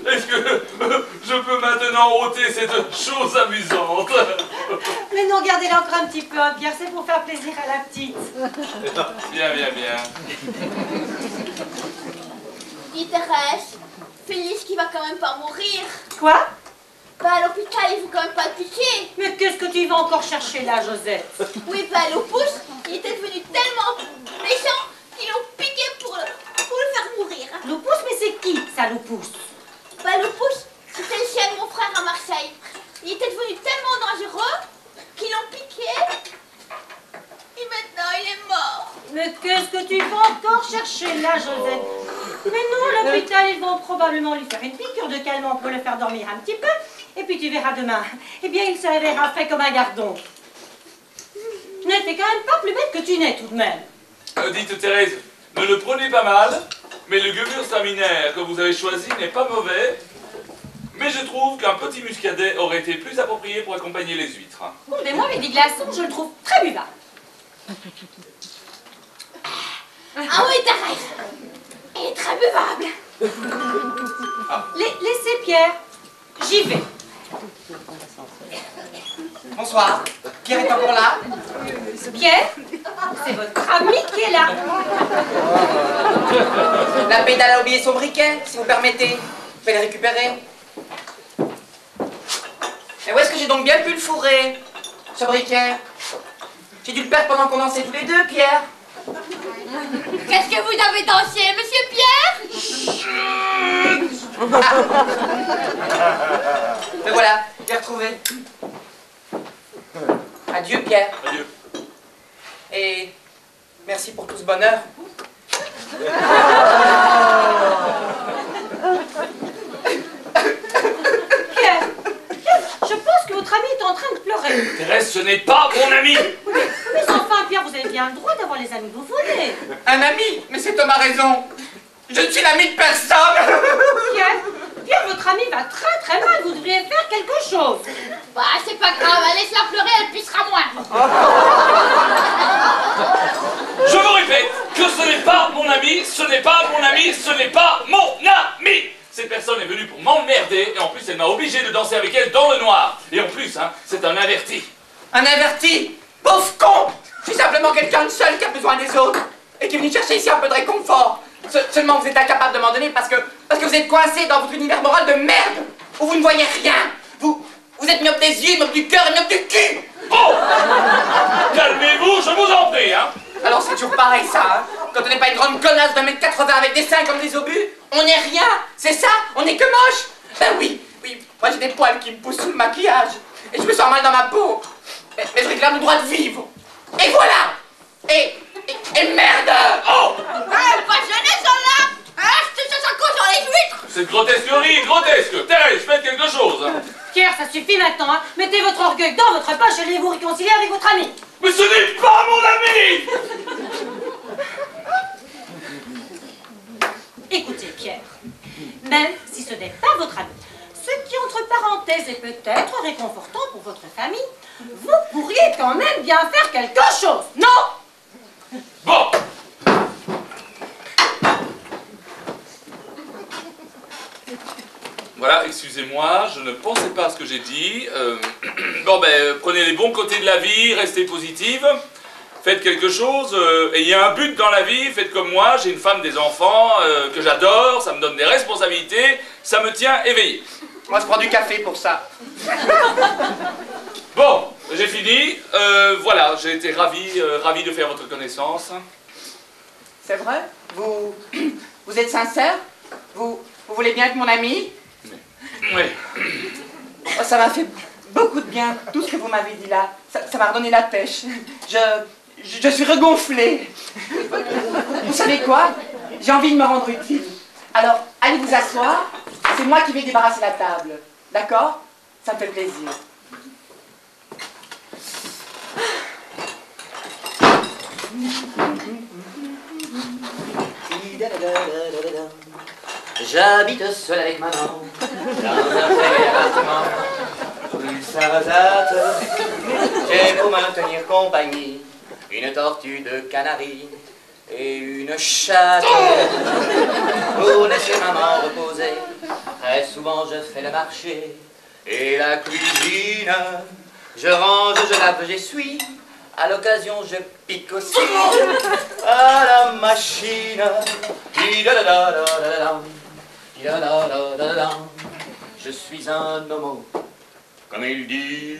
Est-ce que je peux maintenant ôter cette chose amusante? Mais non, gardez-la encore un petit peu, hein, Pierre, c'est pour faire plaisir à la petite. Bien, bien, bien. Dis Thérèse, Félix qui va quand même pas mourir. Quoi? Bah à l'hôpital, il faut quand même pas le piquer. Mais qu'est-ce que tu vas encore chercher là, Josette? Oui, bah Lupus, il était devenu tellement méchant qu'ils l'ont piqué pour le faire mourir. Lupus, mais c'est qui, ça, Lupus? Bah Lupus, c'était le chien de mon frère à Marseille. Il était devenu tellement dangereux qu'ils l'ont piqué. Et maintenant, il est mort. Mais qu'est-ce que tu vas encore chercher là, Josette? Mais non, à l'hôpital, ils vont probablement lui faire une piqûre de calmant pour le faire dormir un petit peu. Et puis tu verras demain. Eh bien, il s'avérera fait comme un gardon. Tu n'étais quand même pas plus bête que tu n'es, tout de même. Dites Thérèse, ne le prenez pas mal, mais le gewürztraminer que vous avez choisi n'est pas mauvais. Mais je trouve qu'un petit muscadet aurait été plus approprié pour accompagner les huîtres. Mais moi, mes glaçons, je le trouve très buvable. Ah oui, Thérèse, il est très buvable. Laissez Pierre, j'y vais. Bonsoir. Pierre est encore là? Pierre, c'est votre ami qui est là. La pédale a oublié son briquet, si vous permettez. Je vais le récupérer. Et où est-ce que j'ai donc bien pu le fourrer, ce briquet? J'ai dû le perdre pendant qu'on dansait tous les deux, Pierre. Qu'est-ce que vous avez dansé, monsieur Pierre? Me voilà, je l'ai retrouvé. Adieu, Pierre. Adieu. Et merci pour tout ce bonheur. Pierre, je pense que votre ami est en train de pleurer. Thérèse, ce n'est pas mon ami. Mais enfin, Pierre, vous avez bien le droit d'avoir les amis que vous voulez. Un ami? Mais cet homme a raison. Je ne suis l'ami de personne. Pierre, votre ami va très très mal. Vous devriez faire quelque chose. Bah, c'est pas grave, laisse-la pleurer, elle pissera moins. Je vous répète que ce n'est pas mon ami, ce n'est pas mon ami, ce n'est pas mon ami. Cette personne est venue pour m'emmerder et en plus elle m'a obligé de danser avec elle dans le noir. Et en plus, hein, c'est un averti. Un averti? Pauvre con! Je suis simplement quelqu'un de seul qui a besoin des autres et qui est venu chercher ici un peu de réconfort. Seulement vous êtes incapable de m'en donner parce que vous êtes coincé dans votre univers moral de merde où vous ne voyez rien. Vous êtes myope des yeux, myope du cœur et myope du cul. Oh! Calmez-vous, je vous en prie, hein. Alors c'est toujours pareil ça, hein. Quand on n'est pas une grande connasse de 1m80 avec des seins comme des obus, on n'est rien. C'est ça? On n'est que moche? Ben oui, moi j'ai des poils qui me poussent sous le maquillage et je me sens mal dans ma peau. Mais je réclame le droit de vivre. Et voilà! Et merde! Oh! Pas gêné, celle-là! Je te cherche un coup sur les huîtres! Cette grotesquerie, grotesque. Thérèse, faites quelque chose. Pierre, ça suffit maintenant. Hein. Mettez votre orgueil dans votre poche et allez vous réconcilier avec votre ami. Mais ce n'est pas mon ami! Écoutez, Pierre, même si ce n'est pas votre ami, ce qui entre parenthèses est peut-être réconfortant pour votre famille, vous pourriez quand même bien faire quelque chose, non? Bon. Voilà, excusez-moi, je ne pensais pas à ce que j'ai dit. Bon ben, prenez les bons côtés de la vie, restez positive. Faites quelque chose, ayez un but dans la vie, faites comme moi, j'ai une femme, des enfants que j'adore, ça me donne des responsabilités, ça me tient éveillé. Moi je prends du café pour ça. Bon, j'ai fini, voilà, j'ai été ravi de faire votre connaissance. C'est vrai? Vous êtes sincère? Vous voulez bien être mon ami? Oui. Oh, ça m'a fait beaucoup de bien, tout ce que vous m'avez dit là. Ça m'a redonné la pêche. Je suis regonflé. Vous savez quoi? J'ai envie de me rendre utile. Alors, allez vous asseoir. C'est moi qui vais débarrasser la table. D'accord? Ça me fait plaisir. J'habite seul avec maman dans un très appartement rue Sarrazate. J'ai pour me tenir compagnie une tortue de Canaries et une chatte pour laisser maman reposer Très souvent je fais le marché et la cuisine. Je range, je lave, j'essuie. À l'occasion, je pique aussi à la machine. Je suis un homo, comme ils disent.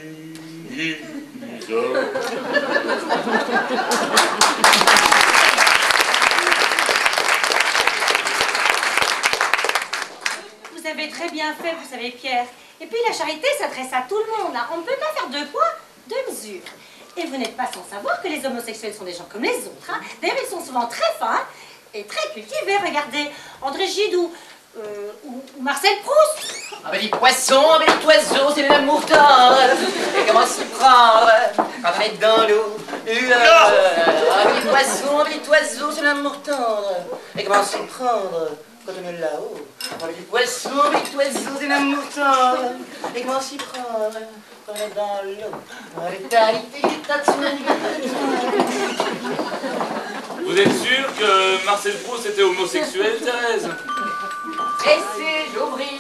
Vous avez très bien fait, vous savez, Pierre. Et puis la charité s'adresse à tout le monde. Hein. On ne peut pas faire deux poids, deux mesures. Et vous n'êtes pas sans savoir que les homosexuels sont des gens comme les autres. Hein. D'ailleurs, ils sont souvent très fins et très cultivés. Regardez, André Gide ou Marcel Proust. Un petit poisson, un petit oiseau, c'est le même tendre. Et comment s'y prendre quand on est dans l'eau? Un petit poisson, un petit oiseau, c'est l'amour tendre. Et comment s'y prendre quand on est là-haut? Un petit poisson, un petit oiseau, c'est l'amour tendre. Et comment s'y prendre quand on est dans l'eau? Vous êtes sûr que Marcel Proust était homosexuel, Thérèse? Laissez j'ouvrir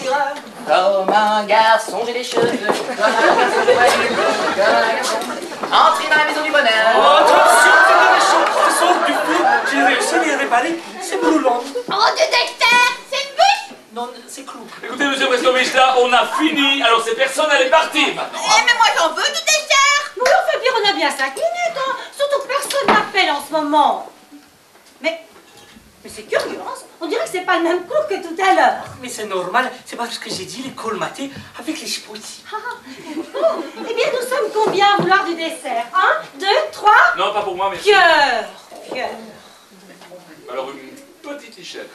comme un garçon, j'ai des cheveux. Comme un garçon, j'ai pas du garçon. Entrez dans la maison du bonheur. Oh, attention, c'est pas méchant. Ce sort du feu. J'ai réussi à les réparer. C'est brûlant. Oh, détecteur, c'est une bûche? Non, c'est clou. Écoutez, monsieur Prestovitch, là, on a fini. Alors, ces personnes, elle est partie maintenant. Eh, mais moi j'en veux du dessert. Oui, enfin, Pierre, on a bien 5 minutes. Hein. Surtout que personne n'appelle en ce moment. Mais c'est curieux, hein. On dirait que c'est pas le même coup que tout à l'heure. Mais c'est normal. C'est parce que j'ai dit les colmatés avec les chipoutis. Oh, eh bien, nous sommes combien à vouloir du dessert? 1, 2, 3. Non, pas pour moi, merci. Cœur. Alors, une petite échelle.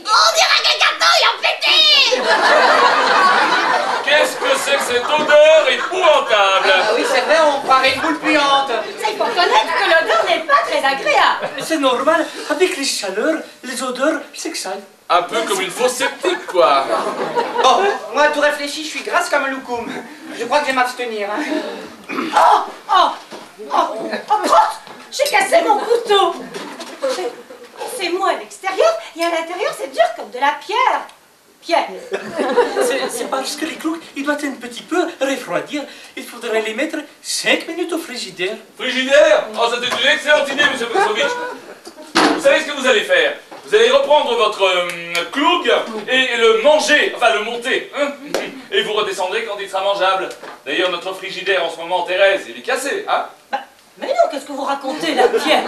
On dirait qu'un gâteau il a pété. Qu'est-ce que c'est que cette odeur épouvantable? Ah oui, c'est vrai, on croirait une boule puante. Il faut reconnaître que l'odeur n'est pas très agréable. C'est normal. Avec les chaleurs, les odeurs s'exhalent. Un peu comme une fausse sceptique, quoi. Bon, moi, tout réfléchi, je suis grasse comme un loukoum. Je crois que je vais m'abstenir. Hein. Oh, crotte! J'ai cassé mon couteau. C'est moi à l'extérieur et à l'intérieur, c'est dur comme de la pierre. Pierre. C'est parce que les clous, ils doivent un petit peu refroidir. Il faudrait les mettre 5 minutes au frigidaire. Frigidaire? Oh, ça c'est une excellente idée, monsieur Prestovitch. Vous savez ce que vous allez faire? Vous allez reprendre votre cloug et le manger, enfin le monter. Hein, et vous redescendrez quand il sera mangeable. D'ailleurs, notre frigidaire en ce moment, Thérèse, il est cassé, hein? Mais non, qu'est-ce que vous racontez là, Pierre?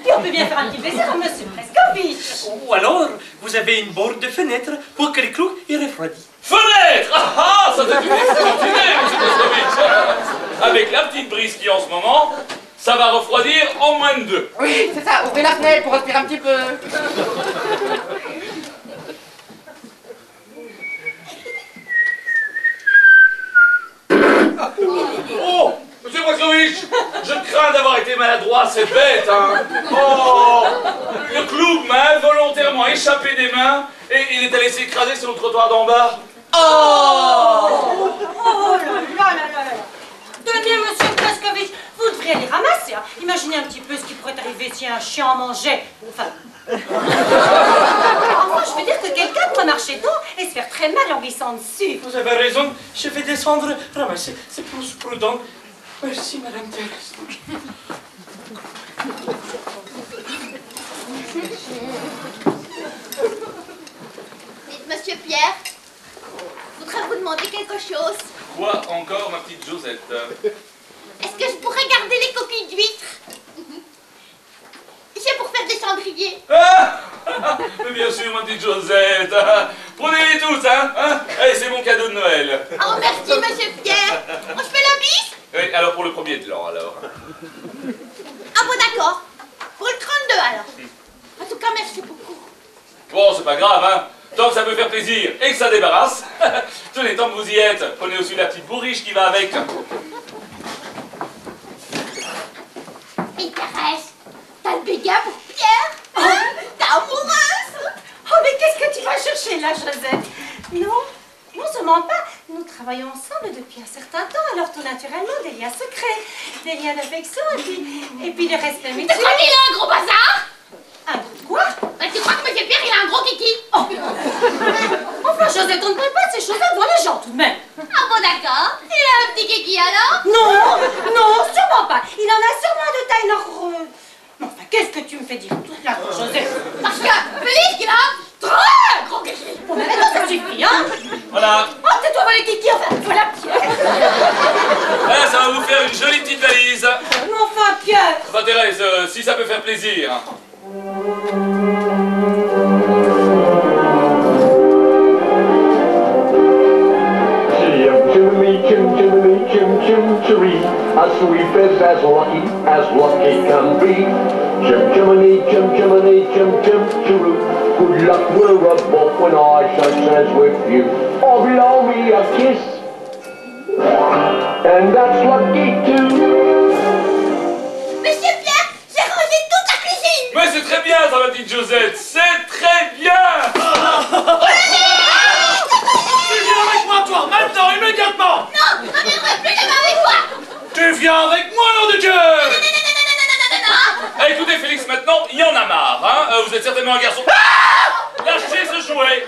Puis on peut bien faire un petit dessert à monsieur Prestovitch. Ou alors, vous avez une borne de fenêtre pour que les clous, ils refroidissent. Fenêtre! Ah, ça c'est une excellente idée, monsieur Prestovitch. Avec la petite brise qui est en ce moment, ça va refroidir en moins de 2. Oui, c'est ça, ouvrez la fenêtre pour respirer un petit peu. Oh! Monsieur Prestovitch, je crains d'avoir été maladroit, c'est bête, hein! Oh! Le clou m'a involontairement échappé des mains et il est allé s'écraser sur le trottoir d'en bas. Oh là là là là là. Tenez, monsieur Prestovitch, vous devriez les ramasser. Hein. Imaginez un petit peu ce qui pourrait arriver si un chien en mangeait. Enfin, je veux dire que quelqu'un pourrait marcher dedans et se faire très mal en glissant dessus. Vous avez raison, je vais descendre, ramasser. C'est plus prudent. Merci, Madame Thérèse. Dites, monsieur Pierre, voudrais vous demander quelque chose? Quoi encore, ma petite Josette? Est-ce que je pourrais garder les coquilles d'huîtres? C'est pour faire des cendriers. Ah! Mais bien sûr, ma petite Josette. Prenez-les tous, hein? Allez, c'est mon cadeau de Noël. Oh, merci, monsieur Pierre. Oh, je fais la bise? Oui, alors pour le premier de l'an, alors. Ah bon, d'accord. Pour le 32, alors. En tout cas, merci beaucoup. Bon, c'est pas grave, hein? Tant que ça peut faire plaisir et que ça débarrasse. Tenez, tant que vous y êtes, prenez aussi la petite bourriche qui va avec. Et Thérèse, t'as le béguin pour Pierre? Hein? T'es amoureuse? Oh, mais qu'est-ce que tu vas chercher là, Josette? Non, non seulement pas. Notre travaillé ensemble depuis un certain temps, alors tout naturellement, des liens secrets, des liens d'affection, et puis des respects Tu mutuels. crois qu'il a un gros bazar? Un gros quoi? Bah, tu crois que Monsieur Pierre, il a un gros kiki? Oh. Enfin, Josette, on ne parle pas de ces choses-là devant les gens, tout de même. Ah bon, d'accord. Il a un petit kiki, alors? Non, non, sûrement pas. Il en a sûrement de taille normale. Mais enfin, qu'est-ce que tu me fais dire toute la Josette? Parce que Félix, il a un très gros kiki. Bon, mais maintenant, ça suffit, hein? Voilà. Oh, tais-toi, voilà Kiki, enfin, voilà Pierre. Là, ça va vous faire une jolie petite valise. Mais enfin, Pierre. Enfin, Thérèse, si ça peut faire plaisir. Chim-chimney, as sweet as lucky can be. Chim-chimney, chim-chim-chiroo. Good luck, we'll rub off when I shake hands with you. Oh, blow me a kiss, and that's lucky too. Monsieur Pierre, j'ai rangé toute la cuisine. Mais c'est très bien, ça, ma petite Josette. C'est très bien. Tu viens avec moi, toi, maintenant, immédiatement. Non, je ne viendrai plus jamais avec toi. Tu viens avec moi, nom de Dieu. Ah, écoutez, Félix, maintenant, il y en a marre, hein. Vous êtes certainement un garçon. Lâchez ce jouet.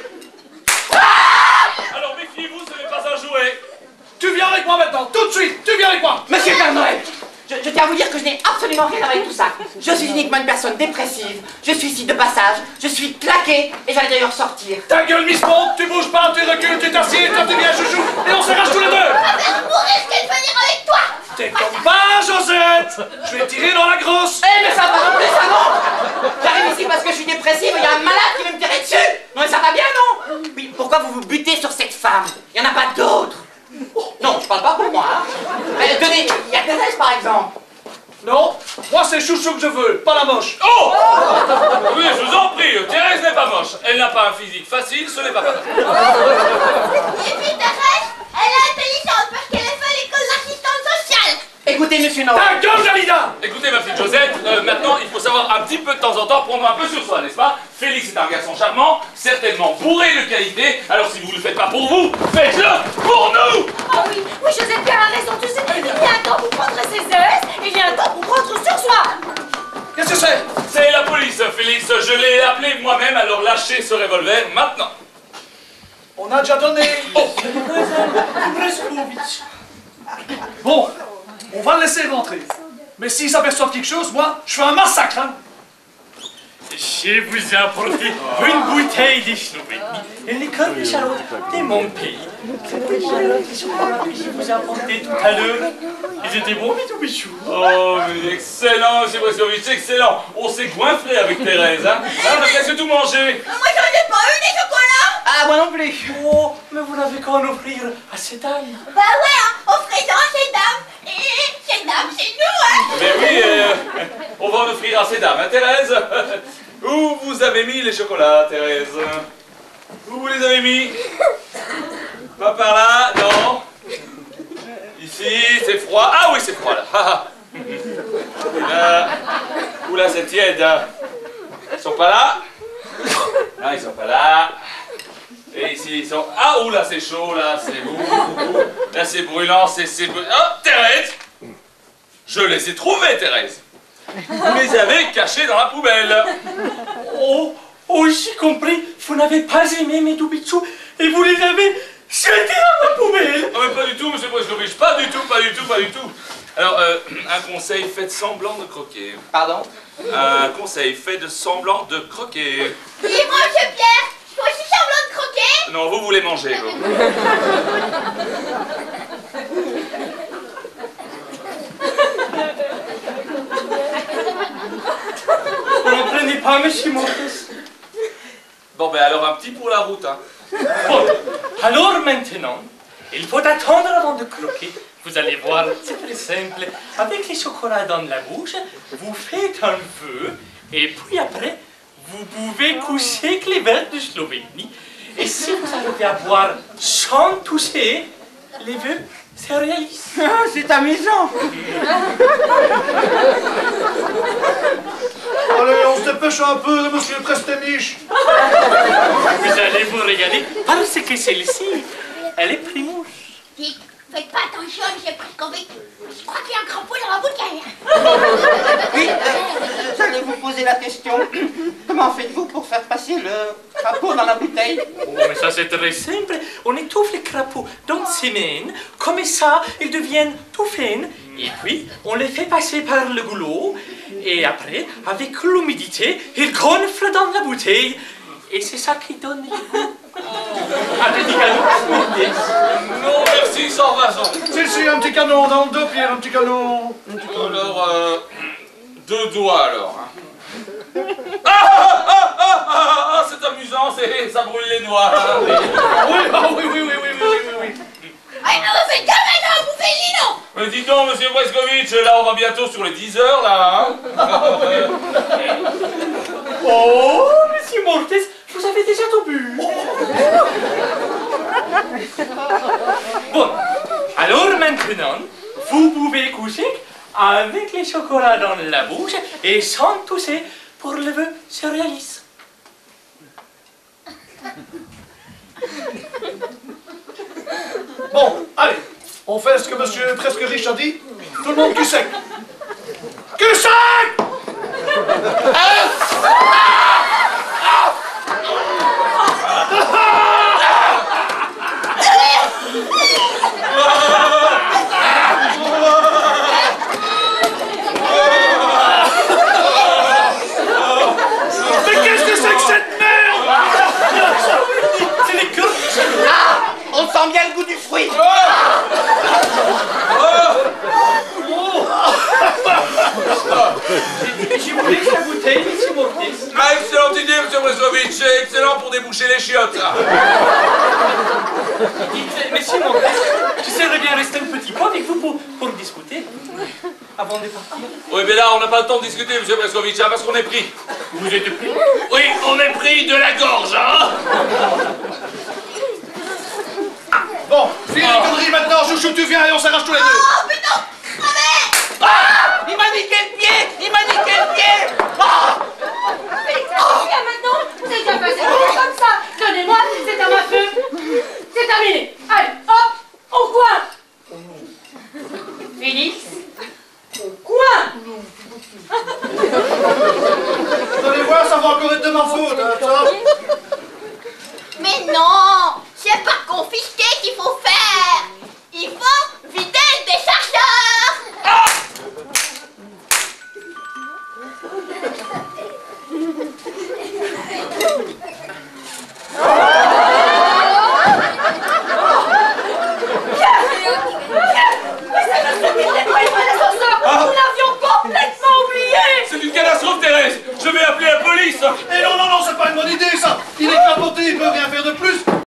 Alors, méfiez-vous, ce n'est pas un jouet. Tu viens avec moi maintenant, tout de suite. Tu viens avec moi. Monsieur Père Noël, je tiens à vous dire que je n'ai absolument rien à voir avec tout ça. Je suis uniquement une personne dépressive, je suis ici de passage, je suis claqué et j'allais d'ailleurs sortir. Ta gueule, Miss Monte, tu bouges pas, tu recules, tu t'assieds, toi tu viens, chouchou, et on s'arrache tous les deux. Pour risquer de venir avec toi. T'es comme pas, Josette. Je vais tirer dans la grosse. Eh mais ça va non plus, ça non. J'arrive ici parce que je suis dépressive et il y a un malade qui veut me tirer dessus. Non mais ça va bien, non? Oui, pourquoi vous vous butez sur cette femme? Il n'y en a pas d'autres. Oh, non, je parle pas pour moi, hein. Mais tenez, il y a Thérèse par exemple. Non, moi c'est chouchou que je veux, pas la moche. Oh! Oui, je vous en prie, Thérèse n'est pas moche. Elle n'a pas un physique facile, ce n'est pas facile. Et puis Thérèse, elle est intelligente parce qu'elle a fait l'école d'assistante sociale. Écoutez, monsieur Noël. Ta gueule, Dalida. Écoutez, ma petite Josette, maintenant, il faut savoir un petit peu de temps en temps prendre un peu sur soi, n'est-ce pas? Félix est un garçon charmant, certainement bourré de qualité, alors si vous ne le faites pas pour vous, faites-le pour nous! Oh oui, oui, Josette Pierre a raison, tu sais, il y a un temps pour prendre ses aises, et il y a un temps pour prendre sur soi. Qu'est-ce que c'est? C'est la police, Félix, je l'ai appelé moi-même, alors lâchez ce revolver maintenant. On a déjà donné. Oh. Bon, on va le laisser rentrer. Mais s'ils s'aperçoivent quelque chose, moi, je fais un massacre, hein. Je vous ai apporté une bouteille de Slovénie et les cornes de Charlotte de mon pays. Ces Charlotte qui sont dans la que je vous ai apporté tout à l'heure. Ils étaient bons, mes tout bichous. Oh, mais excellent, monsieur Breslovitch, excellent. On s'est goinfré avec Thérèse, hein. On a presque tout mangé. Moi j'en ai pas eu des chocolats. Ah, moi non plus. Oh, mais vous n'avez qu'à en offrir à cette dame. Bah ouais, hein, offrez-en à ces dames. Et ces dames, c'est nous, hein. Mais oui, on va en offrir à ces dames, hein, Thérèse. Où vous avez mis les chocolats, Thérèse? Où vous les avez mis? Pas par là, non. Ici, c'est froid. Ah oui, c'est froid, là. Là. Oula, c'est tiède. Ils sont pas là. Ah, ils sont pas là. Et ici, ils sont... Ah, oula, c'est chaud, là, c'est... Là, c'est brûlant, c'est... Oh, Thérèse! Je les ai trouvés, Thérèse. Vous les avez cachés dans la poubelle. Oh, oh, j'ai compris. Vous n'avez pas aimé mes tout bichous et vous les avez jetés dans la poubelle. Ah, mais pas du tout, monsieur Breslovitch. Pas du tout, pas du tout, pas du tout. Alors, un conseil, faites semblant de croquer. Pardon? Un conseil, faites semblant de croquer. Dis-moi, monsieur Pierre, je fais aussi semblant de croquer. Non, vous voulez manger, vous. Vous ne prenez pas, monsieur Montes. Bon, ben alors un petit pour la route, hein. Bon, alors maintenant, il faut attendre avant de croquer. Vous allez voir, c'est très simple. Avec les chocolats dans la bouche, vous faites un vœu, et puis après, vous pouvez coucher avec les verres de Slovénie. Et si vous arrivez à boire sans toucher, les vœux se réalisent. Ah, c'est amusant. Allez, on se dépêche un peu, monsieur Presténiche. Vous allez vous régaler parce que celle-ci, elle est primouche. Dites, faites pas attention, j'ai presque envie. Je crois qu'il y a un crapaud dans la bouteille. Oui, j'allais vous poser la question. Comment faites-vous pour faire passer le crapaud dans la bouteille? Oh, mais ça c'est très simple. On étouffe les crapauds dans ses mains, comme ça ils deviennent tout fins, et puis on les fait passer par le goulot, et après, avec l'humidité, ils gonflent dans la bouteille, et c'est ça qui donne le goût. Un petit canon. Non, merci, sans raison. Si, un petit canon dans le dos, Pierre, un petit canon. Alors, 2 doigts alors. Hein. C'est amusant, ça brûle les doigts. Hein. Oui. Allez, vous faites comme maintenant, vous faites Lino. Mais dis donc, monsieur Breskovitch, là on va bientôt sur les 10 heures là. Hein. Oh, monsieur Mortes, vous avez déjà tout bu. Bon, alors maintenant, vous pouvez coucher avec les chocolats dans la bouche et sans tousser pour le vœu se réalise. Bon, allez, on fait ce que monsieur Presque Riche a dit. Tout le monde cul sec. Cul sec! Mais qu'est-ce que c'est que cette merde? C'est les queues. Ah, on sent bien le goût du fruit. J'ai voulu la bouteille, monsieur Mortes. Ah, excellente idée, monsieur Breskovitch, c'est excellent pour déboucher les chiottes. Dites, monsieur Mortes, je serais bien rester un petit peu avec vous pour discuter avant de partir. Oui, mais là, on n'a pas le temps de discuter, monsieur Breskovitch, hein, parce qu'on est pris. Vous êtes pris? Oui, on est pris de la gorge, hein. Bon, finis les conneries maintenant, Chouchou, tu viens et on s'arrache tous les deux. Oh putain, crevez. Ah, il m'a niqué le pied. Il m'a niqué le pied. Ah. Félix, ça suffit là maintenant. Vous avez déjà passé comme ça. Donnez-moi, c'est à ma feu. C'est terminé. Allez, hop, au coin. Félix, au coin. Vous allez voir, ça va encore être de ma faute, hein, ça. Mais non.